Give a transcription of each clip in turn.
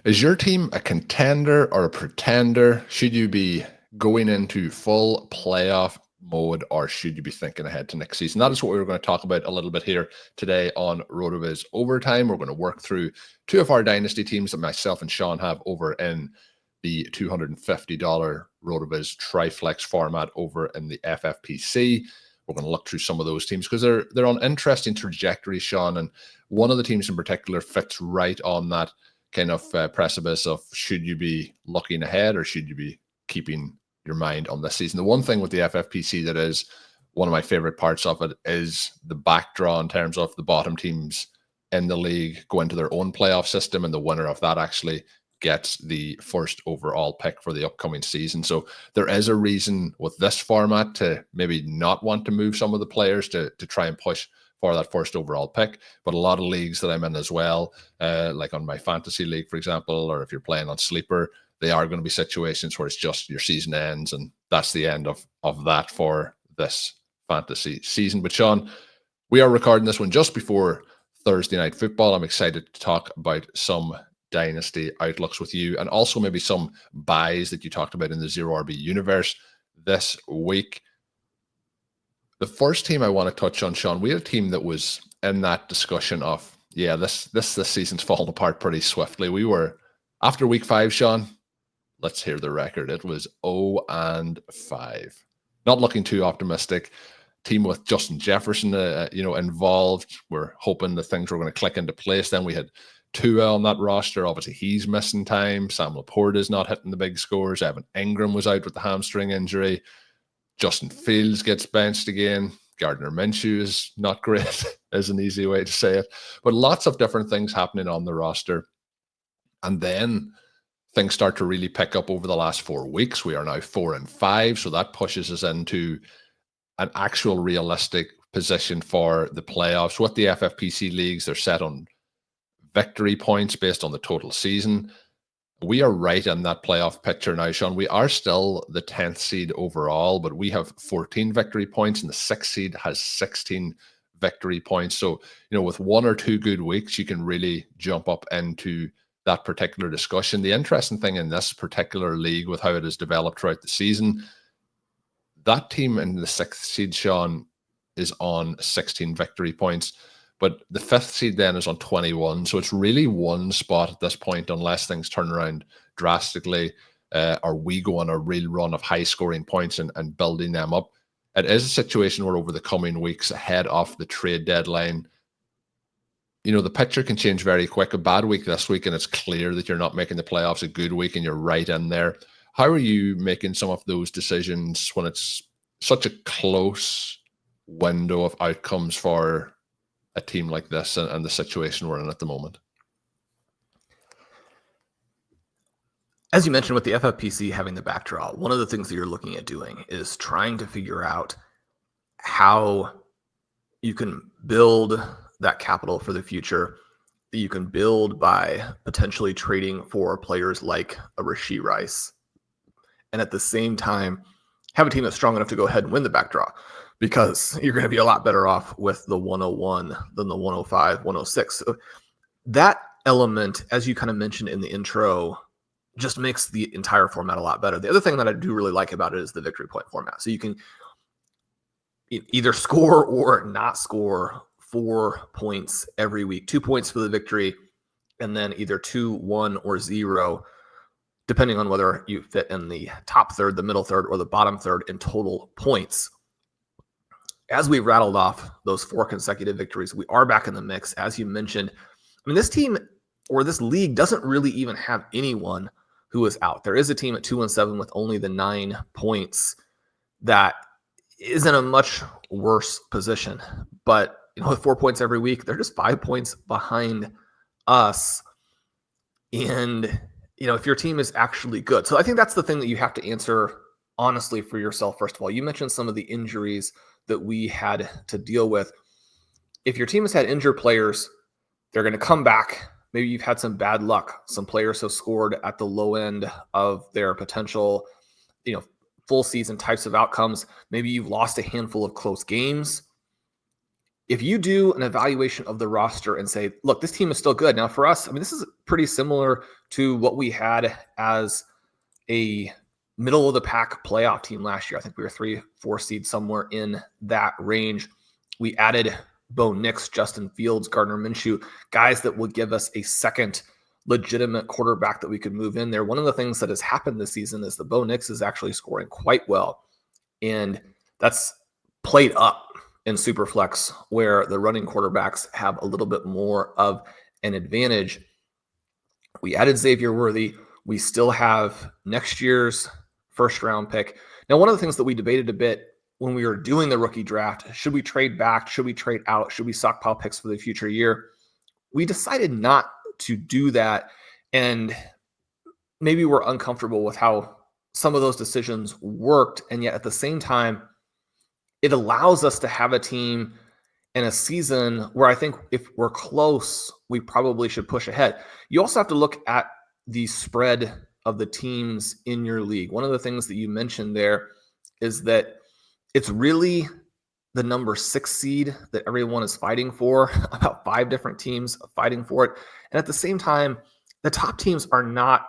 Is your team a contender or a pretender? Should you be going into full playoff mode, or should you be thinking ahead to next season? That is what we were going to talk about a little bit here today on RotoViz Overtime. We're going to work through two of our Dynasty teams that myself and Shawn have over in the $250 RotoViz Triflex format over in the FFPC. We're going to look through some of those teams because they're on interesting trajectories, Shawn, and one of the teams in particular fits right on that kind of precipice of should you be looking ahead or should you be keeping your mind on this season. The one thing with the FFPC that is one of my favorite parts of it is the backdraw in terms of the bottom teams in the league go into their own playoff system, and the winner of that actually gets the first overall pick for the upcoming season. So there is a reason with this format to maybe not want to move some of the players to try and push for that first overall pick. But a lot of leagues that I'm in as well, like on my fantasy league, for example, or if you're playing on Sleeper, they are going to be situations where it's just your season ends and that's the end of that for this fantasy season. But Shawn, we are recording this one just before Thursday Night Football. I'm excited to talk about some Dynasty outlooks with you and also maybe some buys that you talked about in the Zero RB universe this week. The first team I want to touch on, Shawn, we had a team that was in that discussion of, yeah, this season's fallen apart pretty swiftly. We were, after week 5, Shawn, let's hear the record. It was 0-5. Not looking too optimistic. Team with Justin Jefferson, involved. We're hoping that things were going to click into place. Then we had Tua on that roster. Obviously, he's missing time. Sam Laporta is not hitting the big scores. Evan Ingram was out with the hamstring injury. Justin Fields gets benched again. Gardner Minshew is not great, is an easy way to say it. But lots of different things happening on the roster. And then things start to really pick up over the last 4 weeks. We are now 4-5, so that pushes us into an actual realistic position for the playoffs. With the FFPC leagues, they're set on victory points based on the total season. We are right in that playoff picture now, Shawn. We are still the 10th seed overall, but we have 14 victory points, and the 6th seed has 16 victory points. So, with 1 or 2 good weeks, you can really jump up into that particular discussion. The interesting thing in this particular league with how it has developed throughout the season, that team in the 6th seed, Shawn, is on 16 victory points. But the 5th seed then is on 21. So it's really one spot at this point, unless things turn around drastically, or we go on a real run of high scoring points and building them up. It is a situation where over the coming weeks ahead of the trade deadline, the picture can change very quick. A bad week this week, and it's clear that you're not making the playoffs. A good week, and you're right in there. How are you making some of those decisions when it's such a close window of outcomes for a team like this and the situation we're in at the moment? As you mentioned, with the FFPC having the backdraw, one of the things that you're looking at doing is trying to figure out how you can build that capital for the future that you can build by potentially trading for players like a Rashee Rice, and at the same time have a team that's strong enough to go ahead and win the backdraw, because you're going to be a lot better off with the 101 than the 105, 106. So that element, as you kind of mentioned in the intro, just makes the entire format a lot better. The other thing that I do really like about it is the victory point format. So you can either score or not score 4 points every week, 2 points for the victory, and then either 2, 1, or 0, depending on whether you fit in the top third, the middle third, or the bottom third in total points. As we rattled off those 4 consecutive victories, we are back in the mix. As you mentioned, this team or this league doesn't really even have anyone who is out. There is a team at 2-7 with only the 9 points that is in a much worse position. But with 4 points every week, they're just 5 points behind us. And if your team is actually good. So I think that's the thing that you have to answer honestly for yourself. First of all, you mentioned some of the injuries that we had to deal with. If your team has had injured players, they're going to come back. Maybe you've had some bad luck. Some players have scored at the low end of their potential, full season types of outcomes. Maybe you've lost a handful of close games. If you do an evaluation of the roster and say, look, this team is still good. Now for us, this is pretty similar to what we had as a middle of the pack playoff team last year. I think we were 3-4 seed, somewhere in that range. We added Bo Nix, Justin Fields, Gardner Minshew, guys that would give us a second legitimate quarterback that we could move in there. One of the things that has happened this season is that Bo Nix is actually scoring quite well. And that's played up in Superflex, where the running quarterbacks have a little bit more of an advantage. We added Xavier Worthy. We still have next year's first round pick. Now, one of the things that we debated a bit when we were doing the rookie draft, should we trade back? Should we trade out? Should we stockpile picks for the future year? We decided not to do that. And maybe we're uncomfortable with how some of those decisions worked. And yet at the same time, it allows us to have a team in a season where I think if we're close, we probably should push ahead. You also have to look at the spread of the teams in your league. One of the things that you mentioned there is that it's really the number 6 seed that everyone is fighting for, about 5 different teams fighting for it. And at the same time, the top teams are not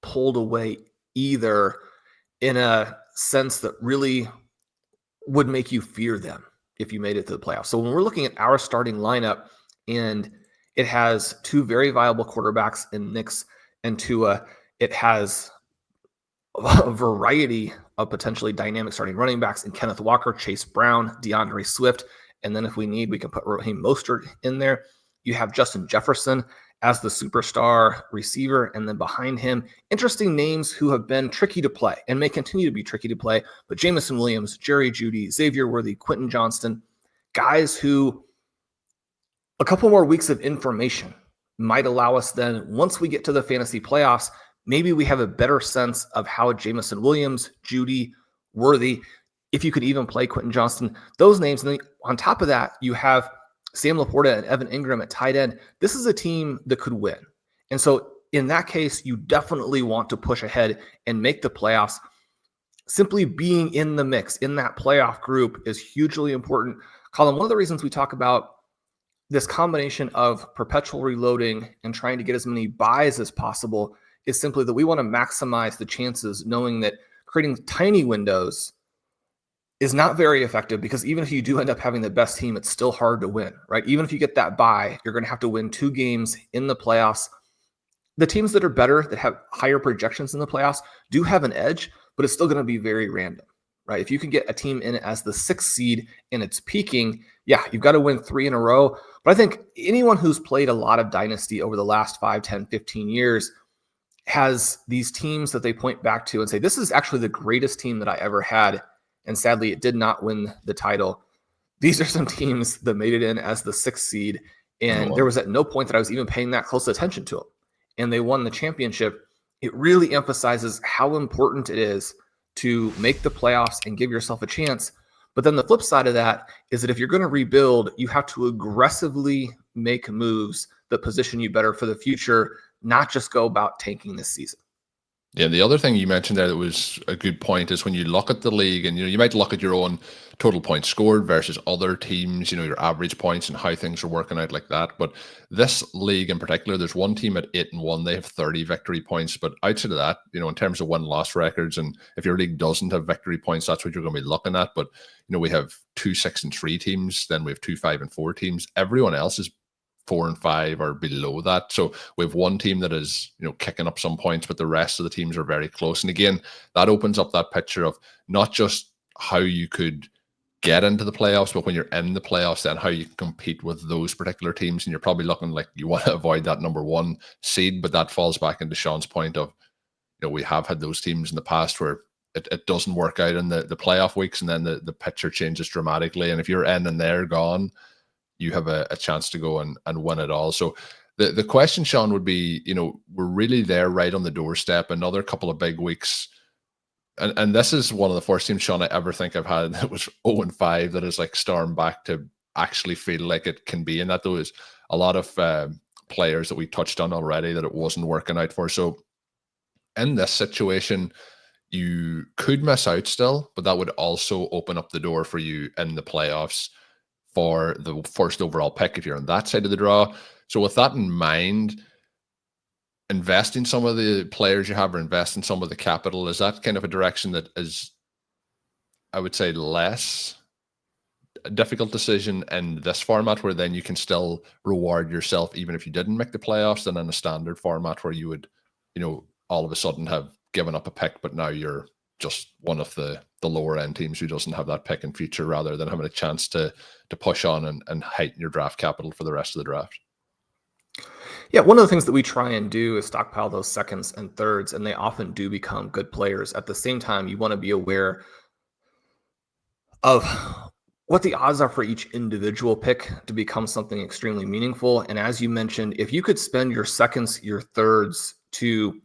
pulled away either in a sense that really would make you fear them if you made it to the playoffs. So when we're looking at our starting lineup, and it has 2 very viable quarterbacks in Nix and Tua, it has a variety of potentially dynamic starting running backs in Kenneth Walker, Chase Brown, DeAndre Swift, and then if we need, we can put Raheem Mostert in there. You have Justin Jefferson as the superstar receiver, and then behind him, interesting names who have been tricky to play and may continue to be tricky to play, but Jameson Williams, Jerry Jeudy, Xavier Worthy, Quentin Johnston, guys who a couple more weeks of information might allow us then, once we get to the fantasy playoffs, maybe we have a better sense of how Jameson Williams, Jeudy, Worthy, if you could even play Quentin Johnston, those names. And then on top of that, you have Sam Laporta and Evan Ingram at tight end. This is a team that could win. And so in that case, you definitely want to push ahead and make the playoffs. Simply being in the mix, in that playoff group, is hugely important. Colm, one of the reasons we talk about this combination of perpetual reloading and trying to get as many buys as possible is simply that we want to maximize the chances, knowing that creating tiny windows is not very effective, because even if you do end up having the best team, it's still hard to win, right? Even if you get that bye, you're going to have to win 2 games in the playoffs. The teams that are better, that have higher projections in the playoffs, do have an edge, but it's still going to be very random, right? If you can get a team in as the 6th seed and it's peaking, yeah, you've got to win 3 in a row. But I think anyone who's played a lot of Dynasty over the last 5, 10, 15 years has these teams that they point back to and say, this is actually the greatest team that I ever had. And sadly, it did not win the title. These are some teams that made it in as the 6th seed. And there was at no point that I was even paying that close attention to them. And they won the championship. It really emphasizes how important it is to make the playoffs and give yourself a chance. But then the flip side of that is that if you're going to rebuild, you have to aggressively make moves that position you better for the future, not just go about tanking this season. Yeah, the other thing you mentioned there that was a good point is when you look at the league, and you might look at your own total points scored versus other teams, your average points and how things are working out like that. But this league in particular, there's one team at 8-1, they have 30 victory points. But outside of that, in terms of win-loss records, and if your league doesn't have victory points, that's what you're going to be looking at. But we have 2 6-3 teams, then we have 2 5-4 teams. Everyone else is 4 and 5 or below that. So we have one team that is, kicking up some points, but the rest of the teams are very close. And again, that opens up that picture of not just how you could get into the playoffs, but when you're in the playoffs, then how you can compete with those particular teams. And you're probably looking like you want to avoid that number 1 seed, but that falls back into Shawn's point of, we have had those teams in the past where it doesn't work out in the playoff weeks, and then the picture changes dramatically. And if you're in and they're gone, you have a chance to go and win it all. So the question, Shawn, would be, we're really there right on the doorstep, another couple of big weeks. And this is one of the first teams, Shawn, I ever think I've had that was 0-5 that is like stormed back to actually feel like it can be in that. There was a lot of players that we touched on already that it wasn't working out for. So in this situation, you could miss out still, but that would also open up the door for you in the playoffs for the first overall pick if you're on that side of the draw. So with that in mind, investing some of the players you have or investing some of the capital? Is that kind of a direction that is, I would say, less a difficult decision in this format, where then you can still reward yourself even if you didn't make the playoffs, than in a standard format where you would, all of a sudden have given up a pick, but now you're just one of the lower end teams who doesn't have that pick in future, rather than having a chance to push on and heighten your draft capital for the rest of the draft? Yeah, one of the things that we try and do is stockpile those seconds and thirds, and they often do become good players. At the same time, you want to be aware of what the odds are for each individual pick to become something extremely meaningful. And as you mentioned, if you could spend your seconds, your thirds to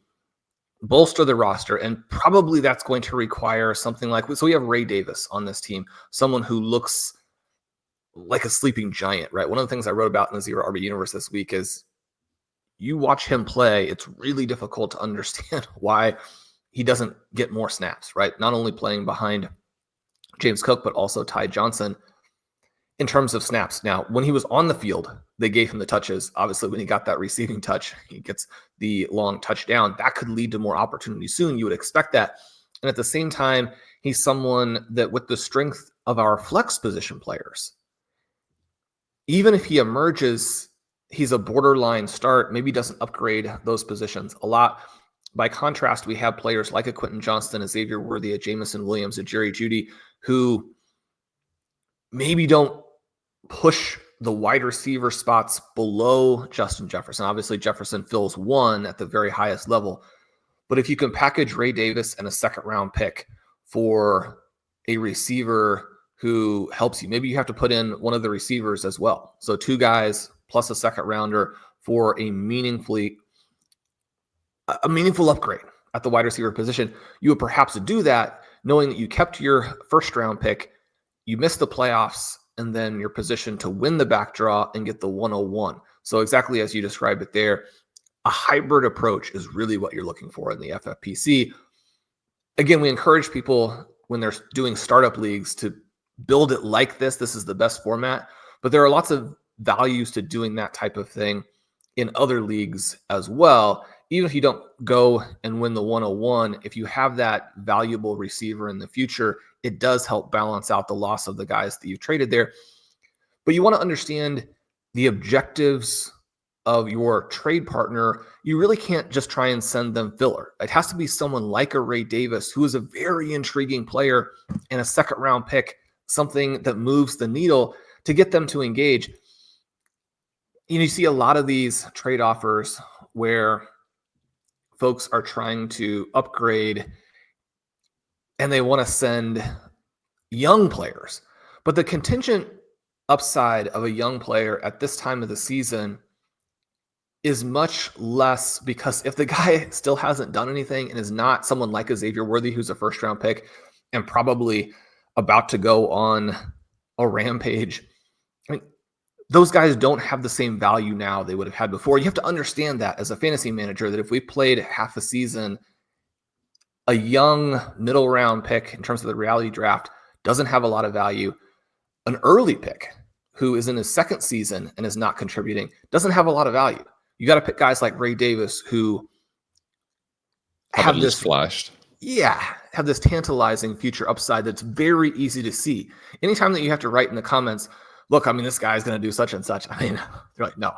bolster the roster, and probably that's going to require something like, so we have Ray Davis on this team, someone who looks like a sleeping giant, right? One of the things I wrote about in the Zero RB universe this week is you watch him play, it's really difficult to understand why he doesn't get more snaps, right? Not only playing behind James Cook, but also Ty Johnson in terms of snaps. Now, when he was on the field, they gave him the touches. Obviously, when he got that receiving touch, he gets the long touchdown. That could lead to more opportunities soon. You would expect that. And at the same time, he's someone that, with the strength of our flex position players, even if he emerges, he's a borderline start, maybe doesn't upgrade those positions a lot. By contrast, we have players like a Quentin Johnston, a Xavier Worthy, a Jamison Williams, a Jerry Jeudy, who maybe don't push the wide receiver spots below Justin Jefferson. Obviously, Jefferson fills one at the very highest level. But if you can package Ray Davis and a second-round pick for a receiver who helps you, maybe you have to put in one of the receivers as well. So 2 guys plus a second-rounder for a meaningful upgrade at the wide receiver position. You would perhaps do that knowing that you kept your first-round pick, you missed the playoffs, and then you're positioned to win the back draw and get the 101. So exactly as you described it there, a hybrid approach is really what you're looking for in the FFPC. Again, we encourage people when they're doing startup leagues to build it like this. This is the best format, but there are lots of values to doing that type of thing in other leagues as well. Even if you don't go and win the 101, if you have that valuable receiver in the future, it does help balance out the loss of the guys that you've traded there. But you want to understand the objectives of your trade partner. You really can't just try and send them filler. It has to be someone like a Ray Davis, who is a very intriguing player and a second-round pick, something that moves the needle to get them to engage. You see a lot of these trade offers where folks are trying to upgrade and they want to send young players. But the contingent upside of a young player at this time of the season is much less, because if the guy still hasn't done anything and is not someone like a Xavier Worthy, who's a first-round pick and probably about to go on a rampage, I mean, those guys don't have the same value now they would have had before. You have to understand that as a fantasy manager, that if we played half a season, a young middle round pick in terms of the reality draft doesn't have a lot of value. An early pick who is in his second season and is not contributing doesn't have a lot of value. You got to pick guys like Ray Davis who have this flashed. Yeah, have this tantalizing future upside that's very easy to see. Anytime that you have to write in the comments, look, I mean, this guy's going to do such and such, I mean, they're like, no.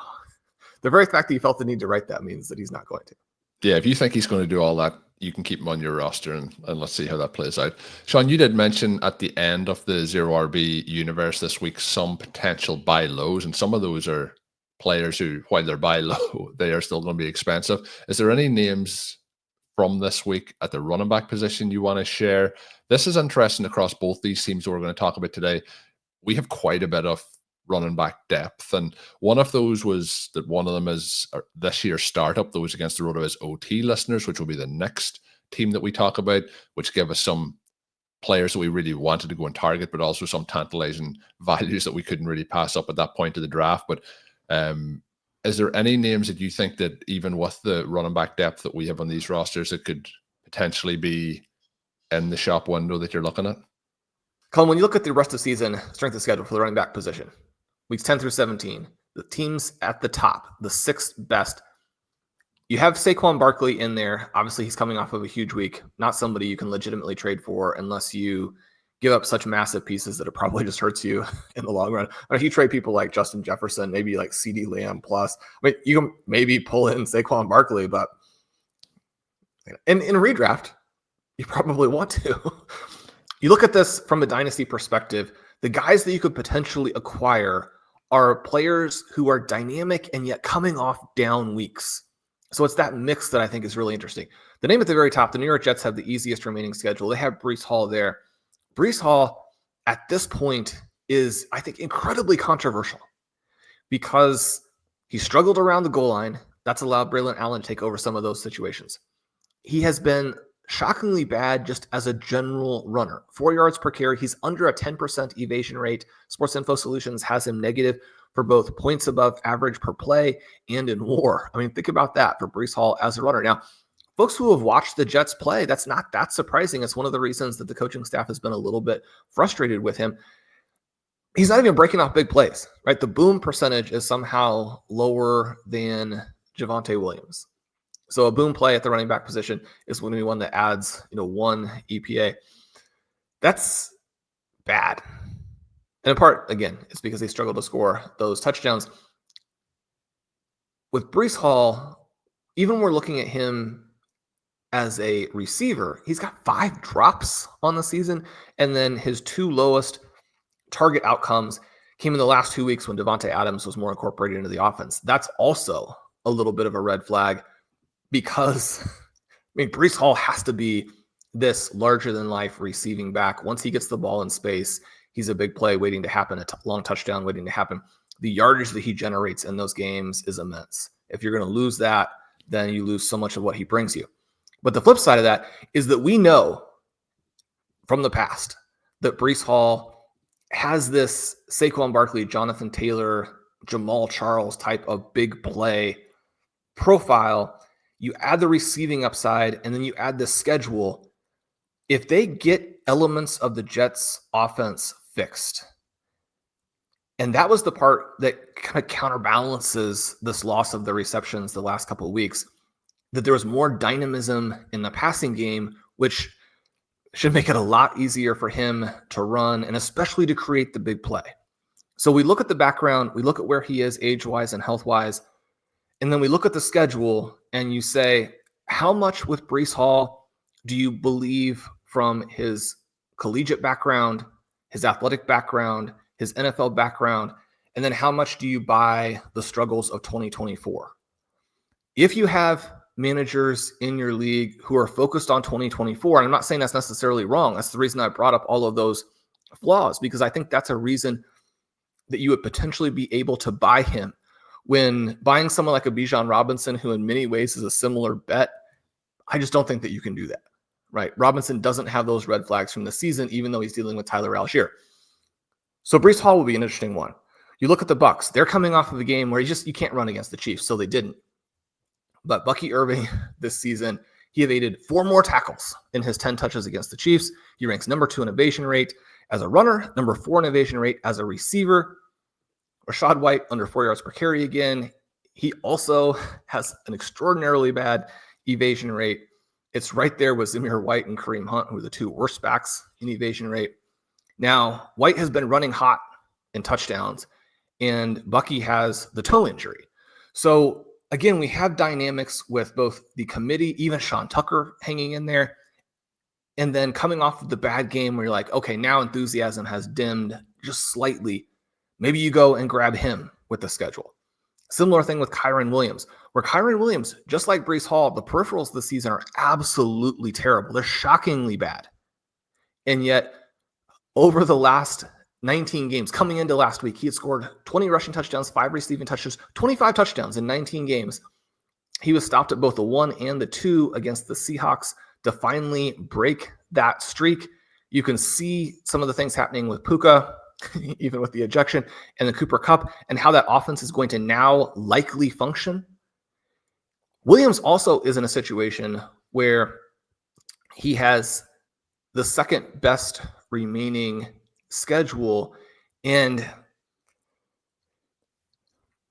The very fact that you felt the need to write that means that he's not going to. Yeah, if you think he's going to do all that, you can keep him on your roster, and let's see how that plays out. Shawn, you did mention at the end of the Zero RB universe this week some potential buy lows, and some of those are players who, while they're buy low, they are still going to be expensive. Is there any names from this week at the running back position you want to share? This is interesting across both these teams that we're going to talk about today. We have quite a bit of running back depth, and one of those was that one of them is this year's startup, those against the RotoViz OT listeners, which will be the next team that we talk about, which gave us some players that we really wanted to go and target, but also some tantalizing values that we couldn't really pass up at that point of the draft. But is there any names that you think that even with the running back depth that we have on these rosters that could potentially be in the shop window that you're looking at? Colm, when you look at the rest of the season strength of schedule for the running back position, weeks 10 through 17, the teams at the top, the 6th best, You have Saquon Barkley in there. Obviously, he's coming off of a huge week. Not somebody you can legitimately trade for unless you give up such massive pieces that it probably just hurts you in the long run. Or if you trade people like Justin Jefferson, maybe like CeeDee Lamb plus. I mean, you can maybe pull in Saquon Barkley, but in redraft, you probably want to. You look at this from a dynasty perspective, the guys that you could potentially acquire are players who are dynamic and yet coming off down weeks. So it's that mix that I think is really interesting. The name at the very top, the New York Jets have the easiest remaining schedule. They have Breece Hall there. Breece Hall at this point is, I think, incredibly controversial because he struggled around the goal line. That's allowed Braylon Allen to take over some of those situations. He has been shockingly bad just as a general runner. 4 yards per carry. He's under a 10% evasion rate. Sports Info Solutions has him negative for both points above average per play and in WAR. I mean, think about that for Breece Hall as a runner. Now, folks who have watched the Jets play, that's not that surprising. It's one of the reasons that the coaching staff has been a little bit frustrated with him. He's not even breaking off big plays, right? The boom percentage is somehow lower than Javonte Williams. So a boom play at the running back position is going to be one that adds, 1 EPA. That's bad. And in part, again, it's because they struggle to score those touchdowns. With Breece Hall, even we're looking at him as a receiver, he's got 5 drops on the season, and then his 2 lowest target outcomes came in the last 2 weeks when Devontae Adams was more incorporated into the offense. That's also a little bit of a red flag because, Breece Hall has to be this larger-than-life receiving back. Once he gets the ball in space, he's a big play waiting to happen, a long touchdown waiting to happen. The yardage that he generates in those games is immense. If you're going to lose that, then you lose so much of what he brings you. But the flip side of that is that we know from the past that Breece Hall has this Saquon Barkley, Jonathan Taylor, Jamal Charles type of big play profile. You add the receiving upside, and then you add the schedule. If they get elements of the Jets offense fixed, and that was the part that kind of counterbalances this loss of the receptions the last couple of weeks, that there was more dynamism in the passing game, which should make it a lot easier for him to run and especially to create the big play. So we look at the background, we look at where he is age-wise and health-wise, and then we look at the schedule and you say, how much with Breece Hall do you believe from his collegiate background, his athletic background, his NFL background, and then how much do you buy the struggles of 2024? If you have managers in your league who are focused on 2024, and I'm not saying that's necessarily wrong. That's the reason I brought up all of those flaws, because I think that's a reason that you would potentially be able to buy him. When buying someone like a Bijan Robinson, who in many ways is a similar bet, I just don't think that you can do that, right? Robinson doesn't have those red flags from the season, even though he's dealing with Tyler Algier. So Breece Hall will be an interesting one. You look at the Bucs; they're coming off of a game where you can't run against the Chiefs, so they didn't. But Bucky Irving this season, he evaded 4 more tackles in his 10 touches against the Chiefs. He ranks number 2 in evasion rate as a runner, number 4 in evasion rate as a receiver. Rachaad White under 4 yards per carry again. He also has an extraordinarily bad evasion rate. It's right there with Zamir White and Kareem Hunt, who are the 2 worst backs in evasion rate. Now, White has been running hot in touchdowns, and Bucky has the toe injury. So, again, we have dynamics with both the committee, even Sean Tucker hanging in there, and then coming off of the bad game where you're like, okay, now enthusiasm has dimmed just slightly. Maybe you go and grab him with the schedule. Similar thing with Kyren Williams, where Kyren Williams, just like Breece Hall, the peripherals this season are absolutely terrible. They're shockingly bad. And yet, over the last 19 games, coming into last week, he had scored 20 rushing touchdowns, 5 receiving touchdowns, 25 touchdowns in 19 games. He was stopped at both the 1 and the 2 against the Seahawks to finally break that streak. You can see some of the things happening with Puka, even with the ejection, and the Cooper Kupp, and how that offense is going to now likely function. Williams also is in a situation where he has the second best remaining schedule, and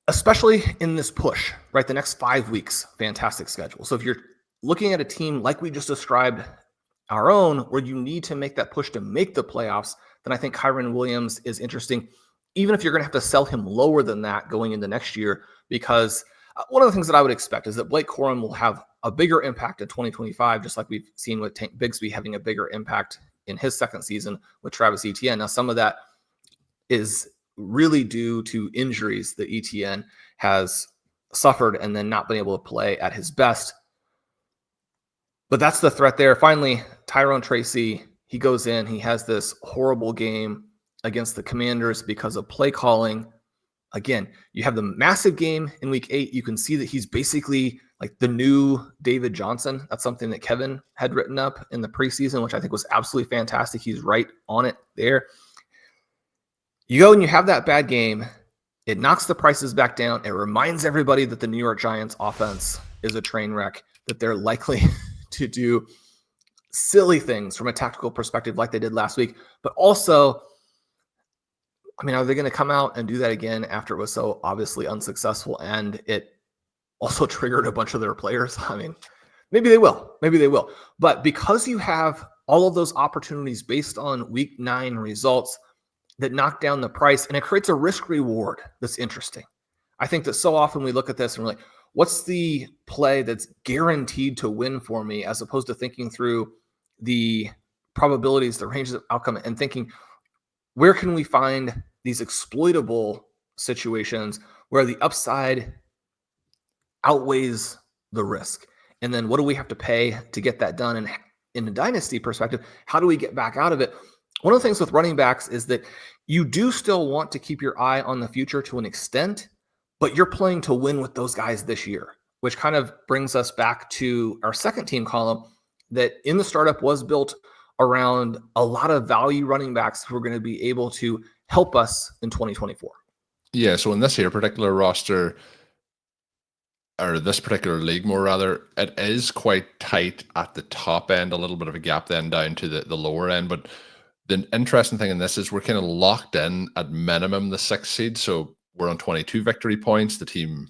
especially in this push, right? The next 5 weeks, fantastic schedule. So if you're looking at a team like we just described our own, where you need to make that push to make the playoffs, then I think Kyren Williams is interesting, even if you're going to have to sell him lower than that going into next year, because one of the things that I would expect is that Blake Corum will have a bigger impact in 2025, just like we've seen with Tank Bigsby having a bigger impact in his second season with Travis Etienne. Now, some of that is really due to injuries that Etienne has suffered and then not been able to play at his best. But that's the threat there. Finally, Tyrone Tracy, he goes in. He has this horrible game against the Commanders because of play calling. Again, you have the massive game in week 8. You can see that he's basically like the new David Johnson. That's something that Kevin had written up in the preseason, which I think was absolutely fantastic. He's right on it there. You go and you have that bad game. It knocks the prices back down. It reminds everybody that the New York Giants offense is a train wreck, that they're likely to do silly things from a tactical perspective like they did last week. But also, I mean, are they going to come out and do that again after it was so obviously unsuccessful and it also triggered a bunch of their players? I mean, maybe they will. Maybe they will. But because you have all of those opportunities based on week 9 results that knock down the price, and it creates a risk reward that's interesting. I think that so often we look at this and we're like, what's the play that's guaranteed to win for me, as opposed to thinking through the probabilities, the ranges of outcome, and thinking, where can we find these exploitable situations where the upside outweighs the risk? And then what do we have to pay to get that done? And in a dynasty perspective, how do we get back out of it? One of the things with running backs is that you do still want to keep your eye on the future to an extent, but you're playing to win with those guys this year, which kind of brings us back to our second team column that in the startup was built around a lot of value running backs who are going to be able to help us in 2024. Yeah, so in this here particular roster, or this particular league more rather, it is quite tight at the top end, a little bit of a gap then down to the lower end. But the interesting thing in this is we're kind of locked in at minimum the 6th seed. So we're on 22 victory points. The team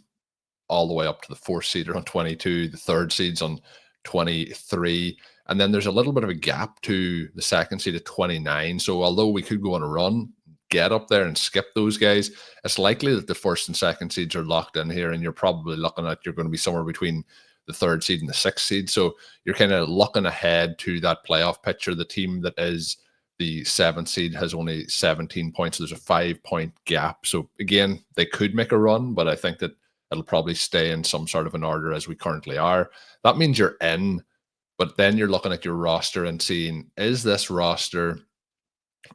all the way up to the 4th seed are on 22. The 3rd seed's on 23. And then there's a little bit of a gap to the 2nd seed at 29. So although we could go on a run, get up there and skip those guys, it's likely that the 1st and 2nd seeds are locked in here, and you're probably looking at, you're going to be somewhere between the 3rd seed and the 6th seed. So you're kind of looking ahead to that playoff picture. The team that is the 7th seed has only 17 points. So there's a 5-point gap. So again, they could make a run, but I think that it'll probably stay in some sort of an order as we currently are. That means you're in, but then you're looking at your roster and seeing, is this roster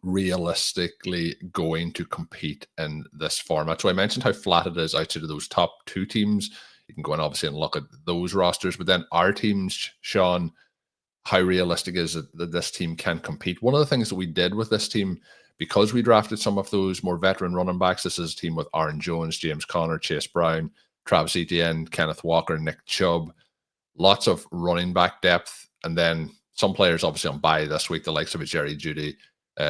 realistically going to compete in this format? So I mentioned how flat it is outside of those top 2 teams. You can go and obviously and look at those rosters, but then our teams, Shawn, how realistic is it that this team can compete? One of the things that we did with this team, because we drafted some of those more veteran running backs, this is a team with Aaron Jones, James Conner, Chase Brown, Travis Etienne, Kenneth Walker, Nick Chubb, lots of running back depth, and then some players obviously on bye this week, the likes of a Jerry Jeudy,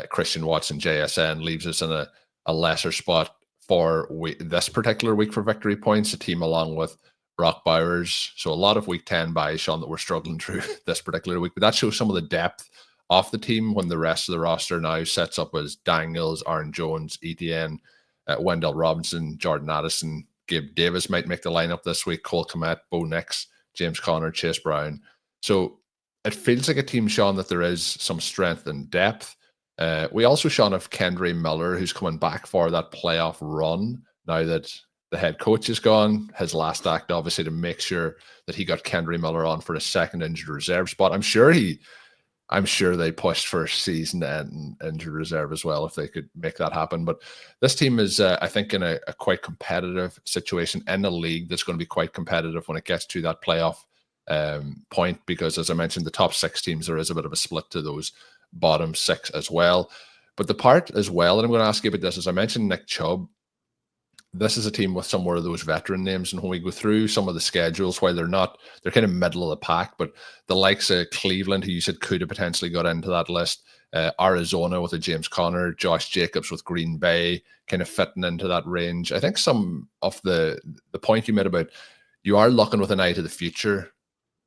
Christian Watson, JSN, leaves us in a lesser spot for this particular week for victory points, a team along with Brock Bowers. So a lot of week 10 buys, Shawn, that we're struggling through this particular week. But that shows some of the depth off the team when the rest of the roster now sets up as Daniels, Aaron Jones, Etienne, Wendell Robinson, Jordan Addison, Gabe Davis might make the lineup this week, Cole Kmet, Bo Nix, James Conner, Chase Brown. So it feels like a team, Shawn, that there is some strength and depth. We also, Shawn, have Kendre Miller, who's coming back for that playoff run now that the head coach is gone. His last act, obviously, to make sure that he got Kendre Miller on for a second injured reserve spot. I'm sure they pushed for a season and injured reserve as well if they could make that happen. But this team is, I think, in a quite competitive situation in a league that's going to be quite competitive when it gets to that playoff point, because, as I mentioned, the top 6 teams, there is a bit of a split to those bottom 6 as well. But the part as well, and I'm going to ask you about this, as I mentioned Nick Chubb, this is a team with some more of those veteran names. And when we go through some of the schedules, while they're kind of middle of the pack, but the likes of Cleveland, who you said could have potentially got into that list, Arizona with a James Conner, Josh Jacobs with Green Bay, kind of fitting into that range. I think some of the point you made about you are looking with an eye to the future,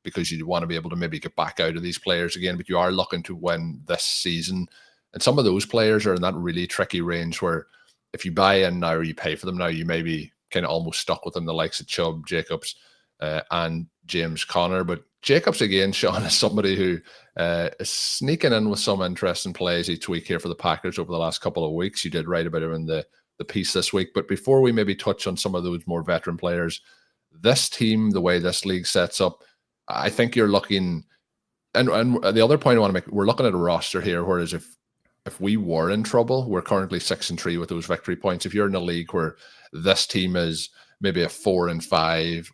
because you want to be able to maybe get back out of these players again, but you are looking to win this season. And some of those players are in that really tricky range where if you buy in now or you pay for them now, you may be kind of almost stuck with them, the likes of Chubb, Jacobs, and James Conner. But Jacobs, again, Shawn, is somebody who is sneaking in with some interesting plays each week here for the Packers over the last couple of weeks. You did write about him in the piece this week. But before we maybe touch on some of those more veteran players, this team, the way this league sets up, I think you're looking, and the other point I want to make, we're looking at a roster here, whereas if we were in trouble, we're currently 6-3 with those victory points. If you're in a league where this team is maybe a 4-5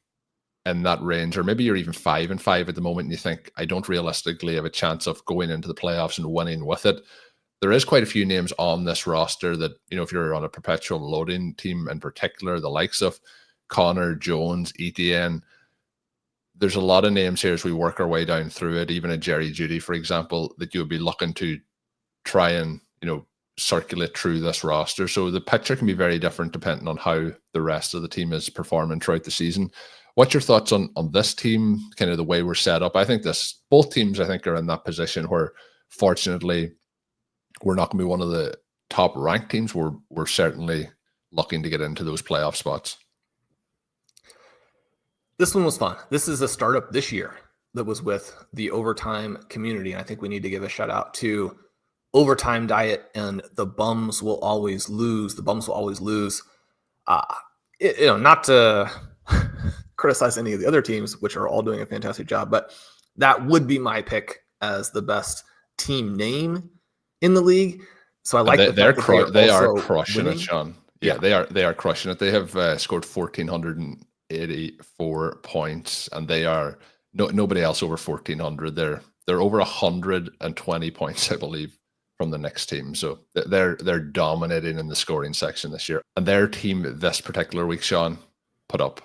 in that range, or maybe you're even 5-5 at the moment, and you think, I don't realistically have a chance of going into the playoffs and winning with it, there is quite a few names on this roster that, if you're on a perpetual loading team in particular, the likes of Connor, Jones, Etienne, there's a lot of names here as we work our way down through it, even a Jerry Jeudy, for example, that you would be looking to try and, circulate through this roster. So the picture can be very different depending on how the rest of the team is performing throughout the season. What's your thoughts on this team, kind of the way we're set up? I think both teams, I think, are in that position where, fortunately, we're not going to be one of the top ranked teams. We're certainly looking to get into those playoff spots. This one was fun. This is a startup this year that was with the Overtime community. And I think we need to give a shout out to Overtime Diet and the Bums Will Always Lose. The Bums Will Always lose. Not to criticize any of the other teams, which are all doing a fantastic job, but that would be my pick as the best team name in the league. So I like they are crushing winning. it, Shawn. Yeah, they are crushing it. They have scored 1,484 points, and they are nobody else over 1,400. They're over 120 points, I believe, from the next team. So they're dominating in the scoring section this year. And their team this particular week, Shawn, put up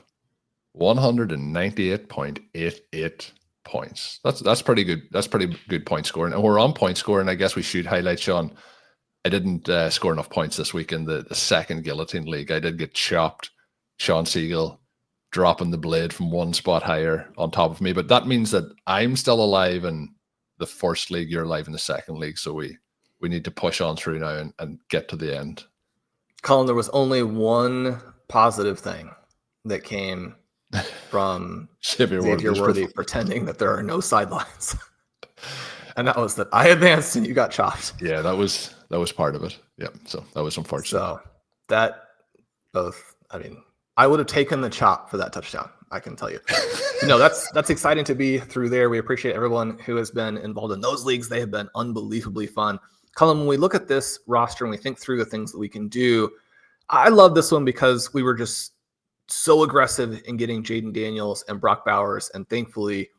198.88 points. That's pretty good. That's pretty good point scoring. And we're on point scoring. I guess we should highlight, Shawn, I didn't score enough points this week in the second Guillotine League. I did get chopped. Shawn Siegele dropping the blade from one spot higher on top of me. But that means that I'm still alive in the first league. You're alive in the second league. So we need to push on through now and get to the end. Colm, there was only one positive thing that came from Xavier Worthy pretending that there are no sidelines. And that was that I advanced and you got chopped. Yeah, that was part of it. Yeah, so that was unfortunate. So I would have taken the chop for that touchdown, I can tell you. That's exciting to be through there. We appreciate everyone who has been involved in those leagues. They have been unbelievably fun. Colm, when we look at this roster and we think through the things that we can do, I love this one because we were just so aggressive in getting Jaden Daniels and Brock Bowers, and thankfully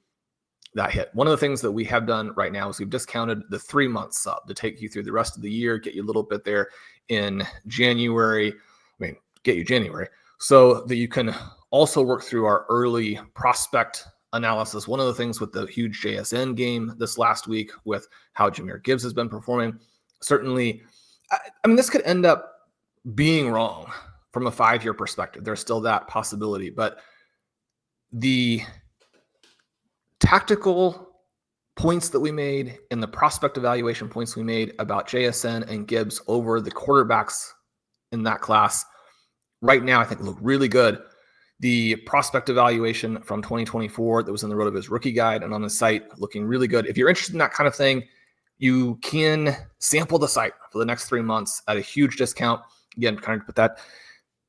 that hit. One of the things that we have done right now is we've discounted the 3-month sub to take you through the rest of the year, get you a little bit there in January. Get you January, so that you can also work through our early prospect analysis. One of the things with the huge JSN game this last week with how Jahmyr Gibbs has been performing, certainly, this could end up being wrong from a 5-year perspective. There's still that possibility, but the tactical points that we made and the prospect evaluation points we made about JSN and Gibbs over the quarterbacks in that class right now, I think look really good. The prospect evaluation from 2024 that was in the RotoViz rookie guide and on the site looking really good. If you're interested in that kind of thing, you can sample the site for the next 3 months at a huge discount. Again, kind of put that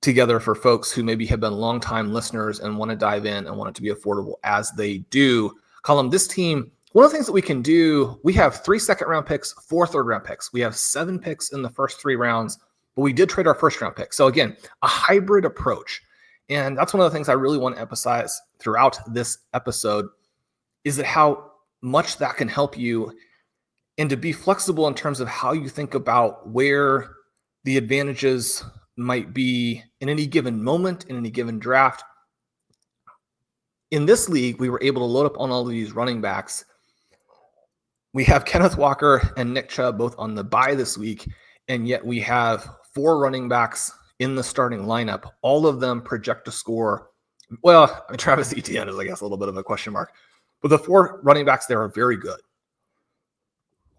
together for folks who maybe have been longtime listeners and want to dive in and want it to be affordable as they do. Colm, this team, one of the things that we can do, we have 3 second-round picks, 4 third-round picks. We have 7 picks in the first 3 rounds, but we did trade our first-round pick. So again, a hybrid approach. And that's one of the things I really want to emphasize throughout this episode is that how much that can help you and to be flexible in terms of how you think about where the advantages might be in any given moment, in any given draft. In this league, we were able to load up on all of these running backs. We have Kenneth Walker and Nick Chubb both on the bye this week, and yet we have 4 running backs in the starting lineup. All of them project to score. Well, I mean, Travis Etienne is, I guess, a little bit of a question mark. But the 4 running backs there are very good.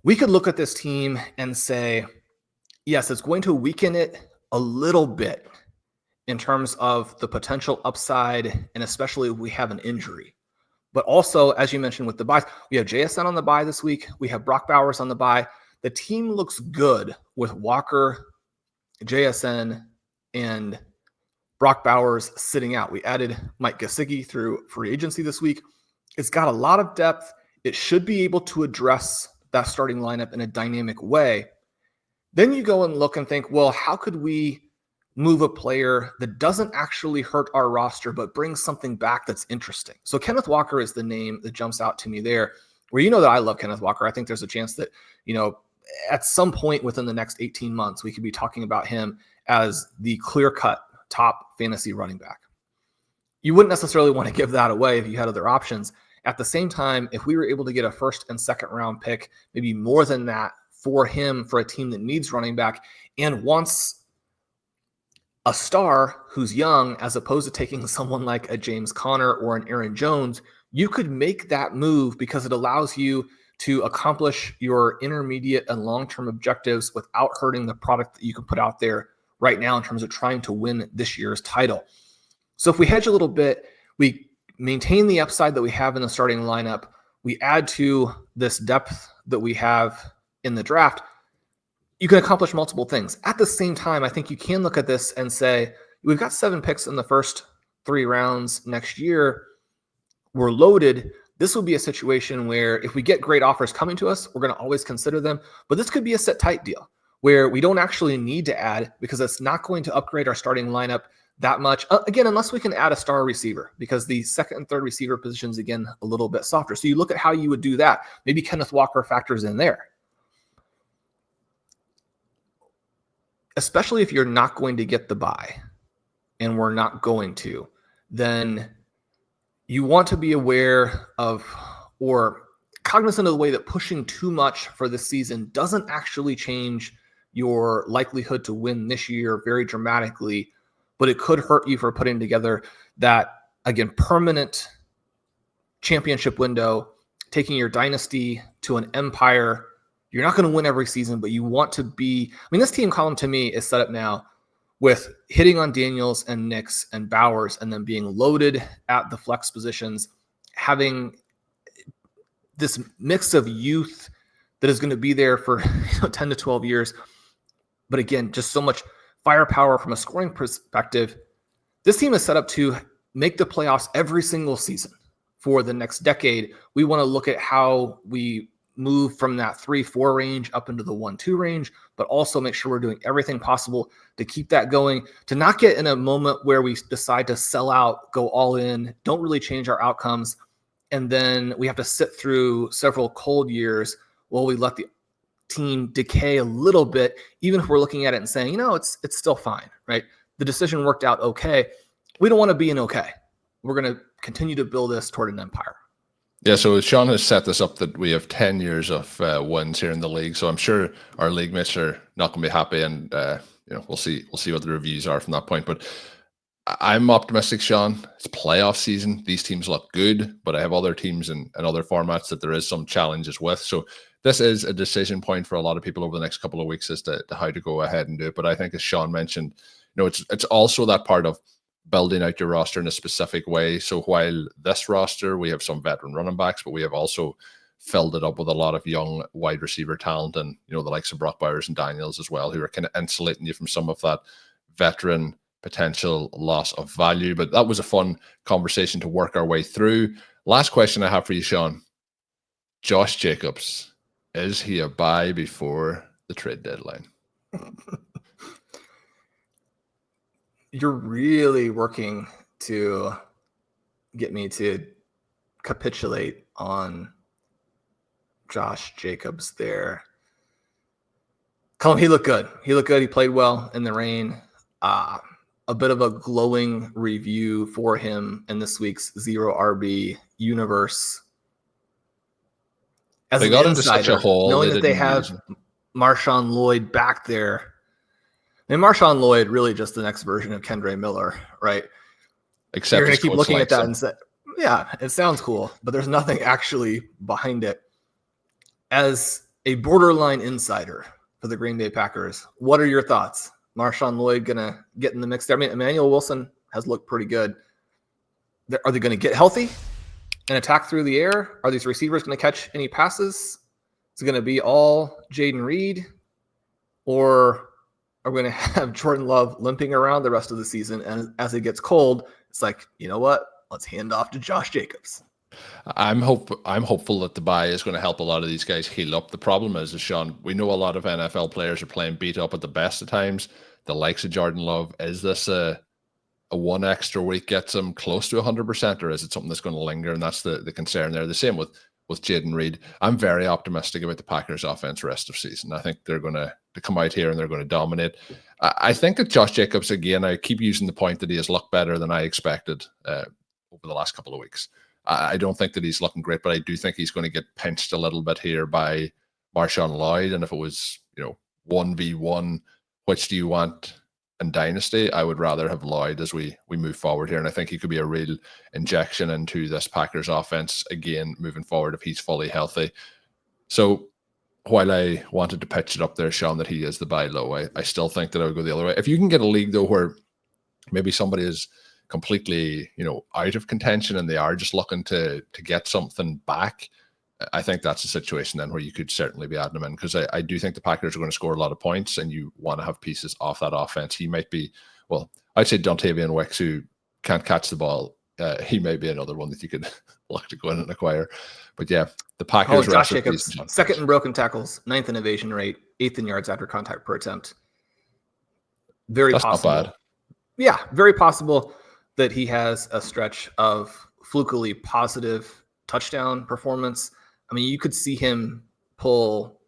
We could look at this team and say, yes, it's going to weaken it a little bit in terms of the potential upside, and especially if we have an injury. But also, as you mentioned with the buys, we have JSN on the bye this week. We have Brock Bowers on the bye. The team looks good with Walker, JSN, and Brock Bowers sitting out. We added Mike Gesicki through free agency this week. It's got a lot of depth. It should be able to address that starting lineup in a dynamic way. Then you go and look and think, well, how could we move a player that doesn't actually hurt our roster, but brings something back that's interesting? So Kenneth Walker is the name that jumps out to me there, where you know that I love Kenneth Walker. I think there's a chance that, at some point within the next 18 months, we could be talking about him as the clear-cut top fantasy running back. You wouldn't necessarily want to give that away if you had other options. At the same time, if we were able to get a first and second round pick, maybe more than that for him, for a team that needs running back and wants a star who's young, as opposed to taking someone like a James Conner or an Aaron Jones, you could make that move because it allows you to accomplish your intermediate and long-term objectives without hurting the product that you can put out there right now in terms of trying to win this year's title. So if we hedge a little bit, we maintain the upside that we have in the starting lineup, we add to this depth that we have in the draft, you can accomplish multiple things. At the same time, I think you can look at this and say, we've got 7 picks in the first 3 rounds next year. We're loaded. This will be a situation where if we get great offers coming to us, we're going to always consider them. But this could be a sit tight deal where we don't actually need to add because it's not going to upgrade our starting lineup that much. Again, unless we can add a star receiver, because the second and third receiver positions, again, a little bit softer. So you look at how you would do that. Maybe Kenneth Walker factors in there. Especially if you're not going to get the bye, and we're not going to, then you want to be aware of or cognizant of the way that pushing too much for this season doesn't actually change your likelihood to win this year very dramatically, but it could hurt you for putting together that, again, permanent championship window, taking your dynasty to an empire. You're not going to win every season, but you want to be. I mean, this team column to me is set up now with hitting on Daniels and Nix and Bowers, and then being loaded at the flex positions, having this mix of youth that is going to be there for 10 to 12 years. But again, just so much firepower from a scoring perspective. This team is set up to make the playoffs every single season for the next decade. We want to look at how we move from that 3-4 range up into the 1-2 range, but also make sure we're doing everything possible to keep that going, to not get in a moment where we decide to sell out, go all in, don't really change our outcomes, and then we have to sit through several cold years while we let the team decay a little bit, even if we're looking at it and saying, it's still fine, right? The decision worked out okay. We don't want to be in okay. We're going to continue to build this toward an empire. Yeah, so Shawn has set this up that we have 10 years of wins here in the league. So I'm sure our league mates are not going to be happy, and we'll see what the reviews are from that point. But I'm optimistic, Shawn. It's playoff season. These teams look good, but I have other teams in other formats that there is some challenges with. So this is a decision point for a lot of people over the next couple of weeks as to how to go ahead and do it. But I think, as Shawn mentioned, it's also that part of building out your roster in a specific way. So while this roster, we have some veteran running backs, but we have also filled it up with a lot of young wide receiver talent, and the likes of Brock Bowers and Daniels as well, who are kind of insulating you from some of that veteran potential loss of value. But that was a fun conversation to work our way through. Last question I have for you, Shawn. Josh Jacobs, is he a buy before the trade deadline? You're really working to get me to capitulate on Josh Jacobs there. Colm, he looked good. He played well in the rain. a bit of a glowing review for him in this week's Zero RB universe. As they an got insider, into such a hole, knowing that they have Marshawn Lloyd back there. And Marshawn Lloyd really just the next version of Kendre Miller, right? Except you're going to keep looking at that him. and say, yeah, it sounds cool, but there's nothing actually behind it. As a borderline insider for the Green Bay Packers, what are your thoughts? Marshawn Lloyd going to get in the mix there? I mean, Emmanuel Wilson has looked pretty good. Are they going to get healthy and attack through the air? Are these receivers going to catch any passes? Is it going to be all Jaden Reed? Or are we going to have Jordan Love limping around the rest of the season? And as it gets cold, it's like, you know what? Let's hand off to Josh Jacobs. I'm hopeful that the bye is going to help a lot of these guys heal up. The problem is, Shawn, we know a lot of NFL players are playing beat up at the best of times. The likes of Jordan Love, is this a one extra week gets him close to 100%, or is it something that's going to linger? And that's the concern there. The same with Jaden Reed. I'm very optimistic about the Packers offense rest of season. I think they're going to come out here and they're going to dominate. I think that Josh Jacobs, again, I keep using the point that he has looked better than I expected over the last couple of weeks. I don't think that he's looking great, but I do think he's going to get pinched a little bit here by Marshawn Lloyd. And if it was, 1v1, which do you want in Dynasty? I would rather have Lloyd as we move forward here. And I think he could be a real injection into this Packers offense again, moving forward if he's fully healthy. So while I wanted to pitch it up there, Shawn, that he is the buy low, I still think that I would go the other way. If you can get a league, though, where maybe somebody is completely, out of contention and they are just looking to get something back, I think that's a situation then where you could certainly be adding him in, because I do think the Packers are going to score a lot of points and you want to have pieces off that offense. He might be, well, I'd say Dontavian Wicks, who can't catch the ball. He may be another one that you could look to go in and acquire. But yeah, the Packers. Josh Jacobs, second in broken tackles, 9th in evasion rate, 8th in yards after contact per attempt. That's possible. Not bad. Yeah, very possible that he has a stretch of flukily positive touchdown performance. I mean, you could see him pull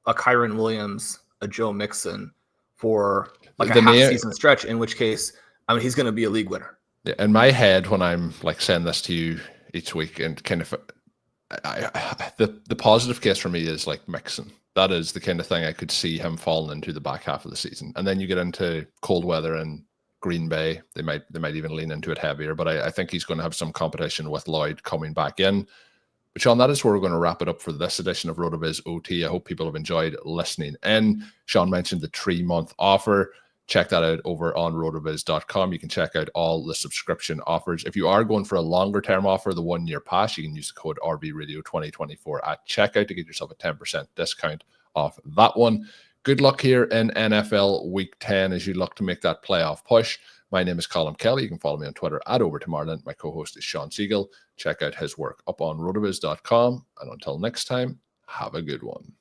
a Kyren Williams, a Joe Mixon for like a half-season stretch, in which case, I mean, he's going to be a league winner. Yeah, in my head, when I'm like saying this to you each week, and kind of the positive case for me is like Mixon. That is the kind of thing I could see him falling into the back half of the season. And then you get into cold weather and Green Bay, they might even lean into it heavier, but I think he's going to have some competition with Lloyd coming back in. But Shawn, that is where we're going to wrap it up for this edition of RotoViz OT. I hope people have enjoyed listening in. Shawn mentioned the 3-month offer. Check that out over on rotoviz.com. You can check out all the subscription offers. If you are going for a longer term offer, the 1-year pass, you can use the code RBRadio2024 at checkout to get yourself a 10% discount off that one. Good luck here in NFL Week 10 as you look to make that playoff push. My name is Colm Kelly. You can follow me on Twitter at @OverToMarlin. My co-host is Shawn Siegele. Check out his work up on rotoviz.com. And until next time, have a good one.